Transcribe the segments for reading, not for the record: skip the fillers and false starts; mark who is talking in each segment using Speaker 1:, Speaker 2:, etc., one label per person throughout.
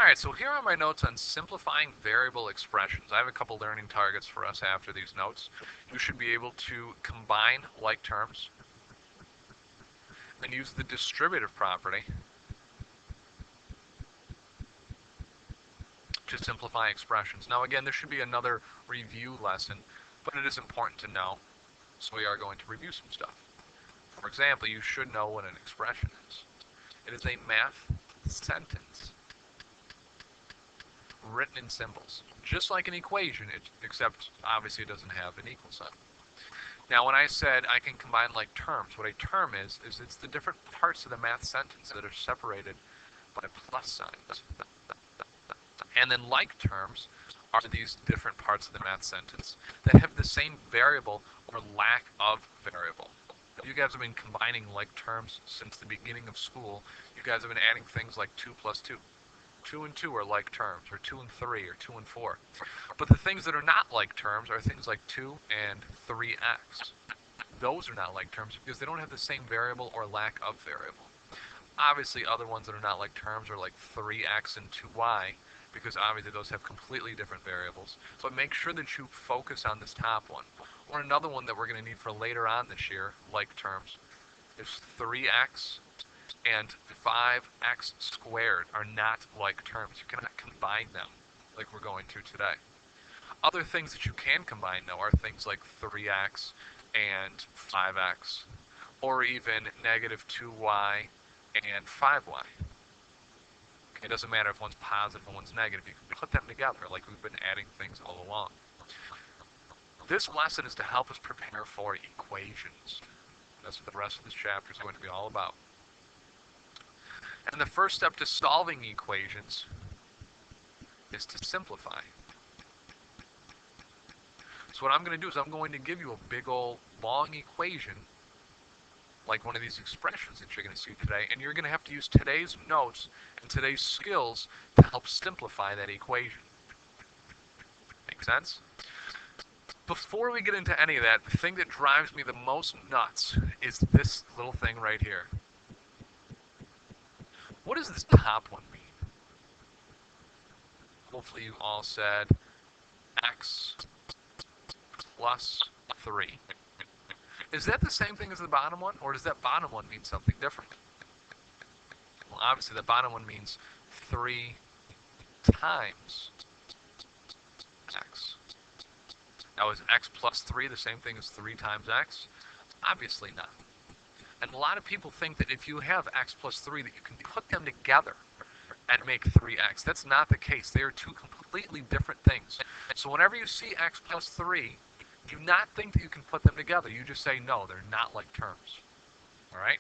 Speaker 1: Alright, so here are my notes on simplifying variable expressions. I have a couple learning targets for us after these notes. You should be able to combine like terms and use the distributive property to simplify expressions. Now again, there should be another review lesson, but it is important to know, so we are going to review some stuff. For example, you should know what an expression is. It is a math sentence written in symbols, just like an equation, except obviously it doesn't have an equal sign. Now, when I said I can combine like terms, what a term is it's the different parts of the math sentence that are separated by plus signs. And then like terms are these different parts of the math sentence that have the same variable or lack of variable. You guys have been combining like terms since the beginning of school. You guys have been adding things like 2 plus 2. 2 and 2 are like terms, or 2 and 3, or 2 and 4. But the things that are not like terms are things like 2 and 3x. Those are not like terms because they don't have the same variable or lack of variable. Obviously, other ones that are not like terms are like 3x and 2y, because obviously those have completely different variables. So make sure that you focus on this top one. Or another one that we're going to need for later on this year, like terms, is 3x and 5x squared are not like terms. You cannot combine them like we're going to today. Other things that you can combine, though, are things like 3x and 5x, or even negative 2y and 5y. It doesn't matter if one's positive and one's negative. You can put them together like we've been adding things all along. This lesson is to help us prepare for equations. That's what the rest of this chapter is going to be all about. And the first step to solving equations is to simplify. So what I'm going to do is I'm going to give you a big old long equation, like one of these expressions that you're going to see today, and you're going to have to use today's notes and today's skills to help simplify that equation. Make sense? Before we get into any of that, the thing that drives me the most nuts is this little thing right here. What does this top one mean? Hopefully you all said x plus 3. Is that the same thing as the bottom one, or does that bottom one mean something different? Well, obviously the bottom one means 3 times x. Now, is x plus 3 the same thing as 3 times x? Obviously not. And a lot of people think that if you have x plus 3, that you can put them together and make 3x. That's not the case. They are two completely different things. So whenever you see x plus 3, do not think that you can put them together. You just say, no, they're not like terms. All right?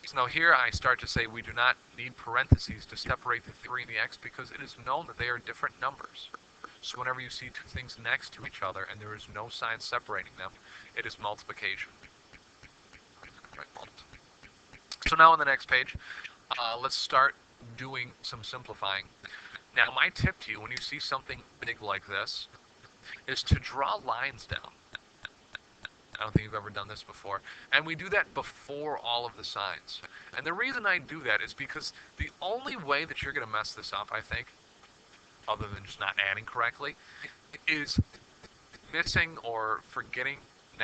Speaker 1: So now here I start to say we do not need parentheses to separate the 3 and the x because it is known that they are different numbers. So whenever you see two things next to each other and there is no sign separating them, it is multiplication. So now on the next page, let's start doing some simplifying. Now my tip to you when you see something big like this is to draw lines down. I don't think you've ever done this before. And we do that before all of the signs. And the reason I do that is because the only way that you're going to mess this up, I think, other than just not adding correctly, is missing or forgetting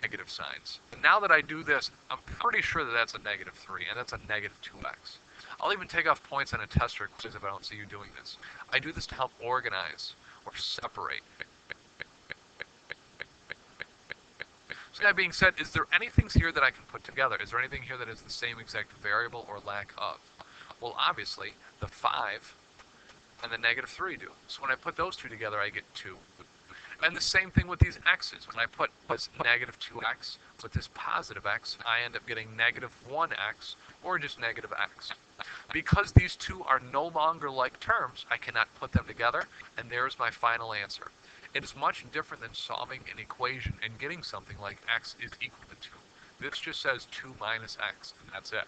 Speaker 1: negative signs. And now that I do this, I'm pretty sure that that's a negative 3, and that's a negative 2x. I'll even take off points on a test or quiz if I don't see you doing this. I do this to help organize or separate. So that being said, is there anything here that I can put together? Is there anything here that is the same exact variable or lack of? Well, obviously, the 5 and the negative 3 do. So when I put those two together, I get 2. And the same thing with these x's. When I put this negative 2x with this positive x, I end up getting negative 1x, or just negative x. Because these two are no longer like terms, I cannot put them together, and there's my final answer. It is much different than solving an equation and getting something like x is equal to 2. This just says 2 minus x, and that's it.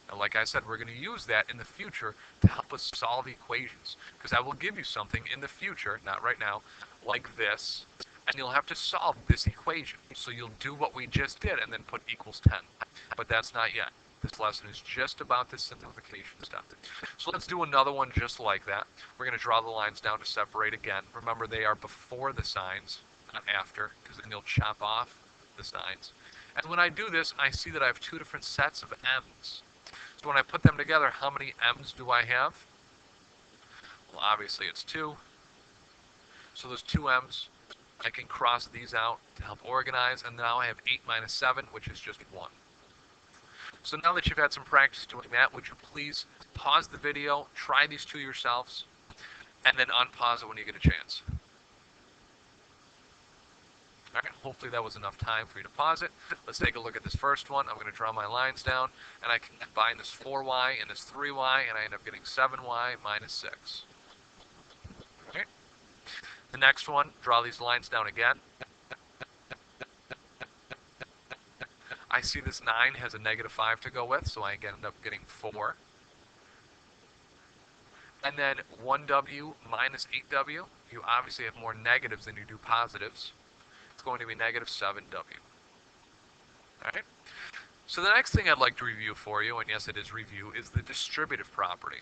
Speaker 1: Now, like I said, we're going to use that in the future to help us solve equations, because I will give you something in the future, not right now, like this, and you'll have to solve this equation. So you'll do what we just did and then put equals 10. But that's not yet. This lesson is just about this simplification step. So let's do another one just like that. We're going to draw the lines down to separate again. Remember, they are before the signs, not after, because then you'll chop off the signs. And when I do this, I see that I have two different sets of m's. So when I put them together, how many m's do I have? Well, obviously it's 2. So those 2 m's, I can cross these out to help organize, and now I have 8 minus 7, which is just 1. So now that you've had some practice doing that, would you please pause the video, try these two yourselves, and then unpause it when you get a chance. All right, hopefully that was enough time for you to pause it. Let's take a look at this first one. I'm going to draw my lines down, and I can combine this 4y and this 3y, and I end up getting 7y minus 6. Okay. The next one, draw these lines down again. I see this 9 has a negative 5 to go with, so I again end up getting 4. And then 1w minus 8w, you obviously have more negatives than you do positives. It's going to be negative 7w. All right? So the next thing I'd like to review for you, and yes, it is review, is the distributive property.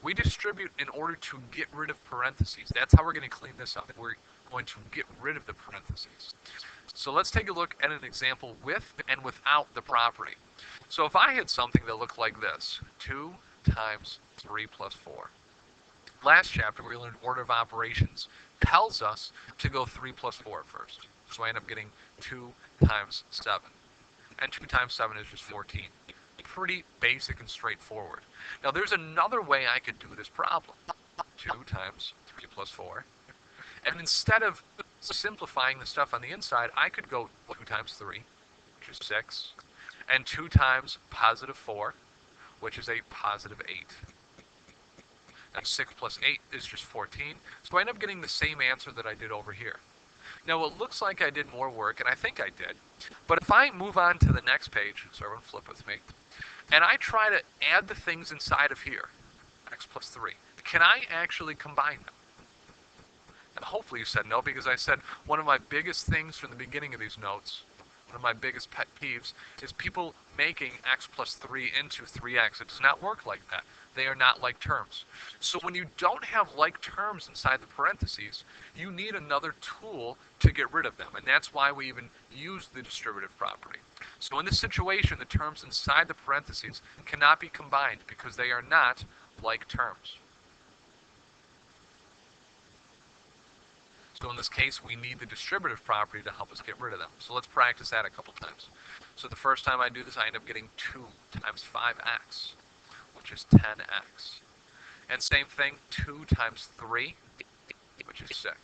Speaker 1: We distribute in order to get rid of parentheses. That's how we're going to clean this up. We're going to get rid of the parentheses. So let's take a look at an example with and without the property. So if I had something that looked like this, 2 times 3 plus 4. Last chapter, we learned order of operations tells us to go 3 plus 4 first. So I end up getting 2 times 7. And 2 times 7 is just 14. Pretty basic and straightforward. Now there's another way I could do this problem. 2 times 3 plus 4. And instead of simplifying the stuff on the inside, I could go 2 times 3, which is 6, and 2 times positive 4, which is a positive 8. And 6 plus 8 is just 14, so I end up getting the same answer that I did over here. Now it looks like I did more work, and I think I did, but if I move on to the next page, so everyone flip with me, and I try to add the things inside of here, x plus 3, can I actually combine them? And hopefully you said no, because I said one of my biggest things from the beginning of these notes, one of my biggest pet peeves, is people making x plus 3 into 3x. It does not work like that. They are not like terms. So when you don't have like terms inside the parentheses, you need another tool to get rid of them. And that's why we even use the distributive property. So in this situation, the terms inside the parentheses cannot be combined because they are not like terms. So in this case, we need the distributive property to help us get rid of them. So let's practice that a couple times. So the first time I do this, I end up getting 2 times 5x, which is 10x. And same thing, 2 times 3, which is 6.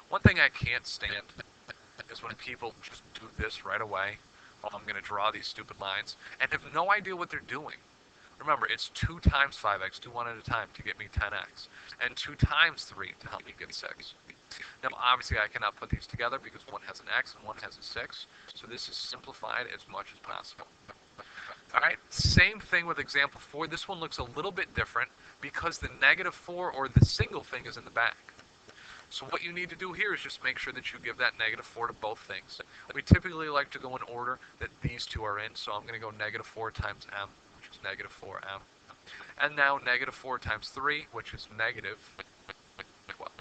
Speaker 1: One thing I can't stand is when people just do this right away. Oh, I'm going to draw these stupid lines, and have no idea what they're doing. Remember, it's 2 times 5x, do one at a time to get me 10x, and 2 times 3 to help me get 6. Now, obviously, I cannot put these together because one has an x and one has a 6, so this is simplified as much as possible. All right, same thing with example 4. This one looks a little bit different because the negative 4 or the single thing is in the back. So what you need to do here is just make sure that you give that negative 4 to both things. We typically like to go in order that these two are in, so I'm going to go negative 4 times m, which is negative 4m. And now negative 4 times 3, which is negative 12.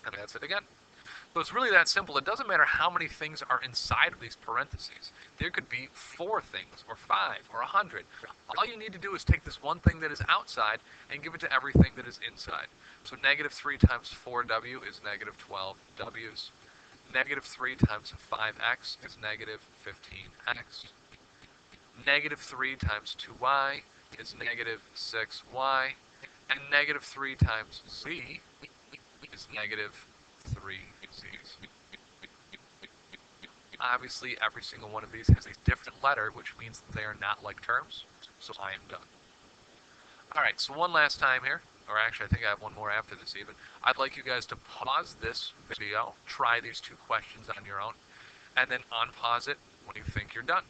Speaker 1: And that's it again. So it's really that simple. It doesn't matter how many things are inside of these parentheses. There could be 4 things, or 5, or 100. All you need to do is take this one thing that is outside and give it to everything that is inside. So negative 3 times 4w is negative 12w's. Negative 3 times 5x is negative 15x. Negative 3 times 2y is negative 6y. And negative 3 times z is negative 3z's. Obviously, every single one of these has a different letter, which means that they are not like terms, so I am done. All right, so one last time here, or actually I think I have one more after this even. I'd like you guys to pause this video, try these 2 questions on your own, and then unpause it when you think you're done.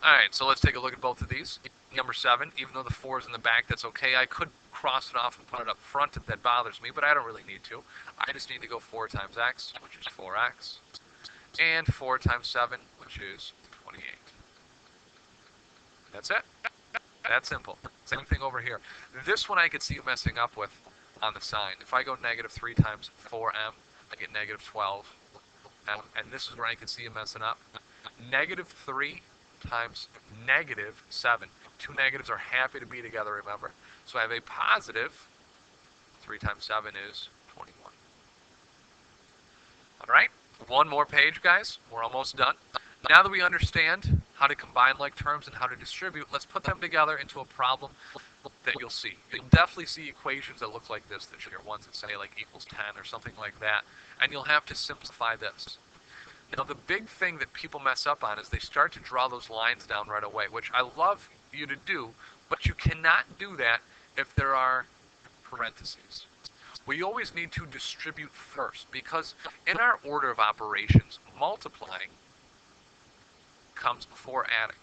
Speaker 1: All right, so let's take a look at both of these. Number 7, even though the 4 is in the back, that's okay. I could cross it off and put it up front if that bothers me, but I don't really need to. I just need to go 4 times x, which is 4x, and 4 times 7, which is 28. That's it. That simple. Same thing over here. This one I could see you messing up with on the sign. If I go negative 3 times 4m, I get negative 12. And this is where I could see you messing up. Negative 3 times negative 7. Two negatives are happy to be together, remember? So I have a positive. 3 times 7 is 21. All right, one more page, guys. We're almost done. Now that we understand how to combine like terms and how to distribute, let's put them together into a problem that you'll see. You'll definitely see equations that look like this year, ones that say like equals 10 or something like that, and you'll have to simplify this. Now, the big thing that people mess up on is they start to draw those lines down right away, which I love you to do, but you cannot do that if there are parentheses. We always need to distribute first, because in our order of operations, multiplying comes before adding.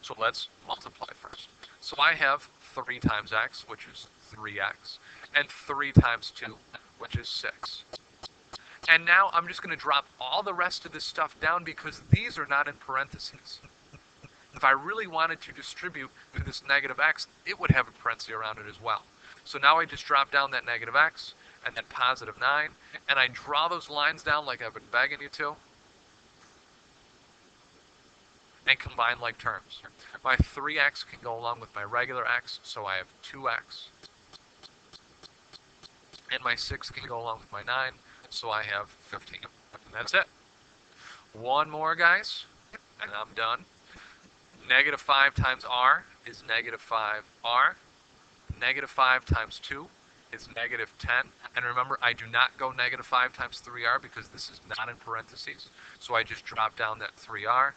Speaker 1: So let's multiply first. So I have 3 times x, which is 3x, and 3 times 2, which is 6. And now I'm just going to drop all the rest of this stuff down because these are not in parentheses. If I really wanted to distribute to this negative x, it would have a parenthesis around it as well. So now I just drop down that negative x and that positive 9, and I draw those lines down like I've been begging you to, and combine like terms. My 3x can go along with my regular x, so I have 2x. And my 6 can go along with my 9, so I have 15. And that's it. One more, guys, and I'm done. Negative 5 times r is negative 5r. Negative 5 times 2 is negative 10. And remember, I do not go negative 5 times 3r because this is not in parentheses. So I just drop down that 3r.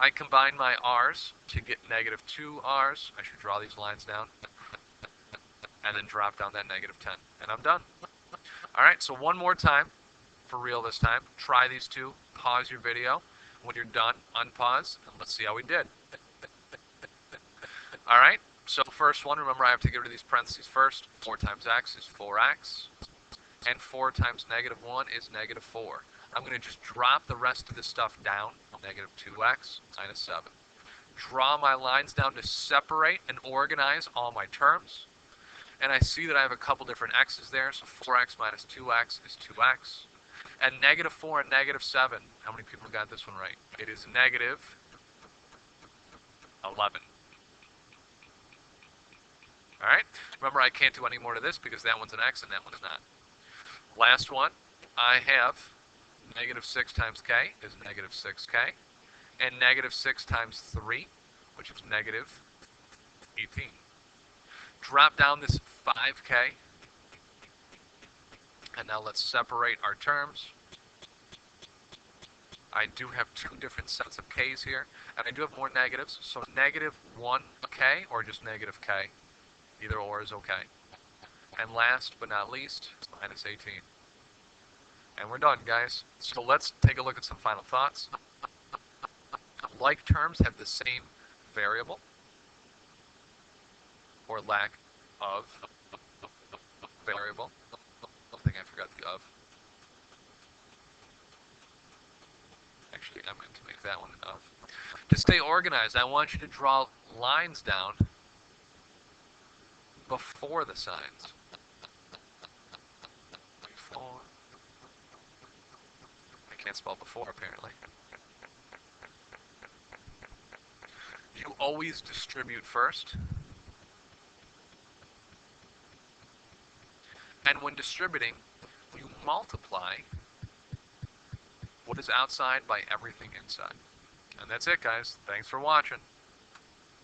Speaker 1: I combine my r's to get negative 2r's. I should draw these lines down. And then drop down that negative 10. And I'm done. All right, so one more time, for real this time. Try these two. Pause your video. When you're done, unpause, and let's see how we did. All right, so the first one, remember I have to get rid of these parentheses first. 4 times x is 4x, and 4 times negative 1 is negative 4. I'm going to just drop the rest of this stuff down, negative 2x minus 7. Draw my lines down to separate and organize all my terms. And I see that I have a couple different x's there, so 4x minus 2x is 2x. And negative 4 and negative 7, how many people got this one right? It is negative 11. All right? Remember, I can't do any more to this because that one's an x and that one's not. Last one, I have negative 6 times k is negative 6k. And negative 6 times 3, which is negative 18. Drop down this 5k. And now let's separate our terms. I do have 2 different sets of k's here, and I do have more negatives, so negative 1k or just negative k. Either or is okay. And last but not least, minus 18. And we're done, guys. So let's take a look at some final thoughts. Like terms have the same variable or lack of variable. I think I forgot the of. Actually, I meant to make that one an of. To stay organized, I want you to draw lines down before the signs. Before. I can't spell before, apparently. You always distribute first. And when distributing, you multiply what is outside by everything inside. And that's it, guys. Thanks for watching.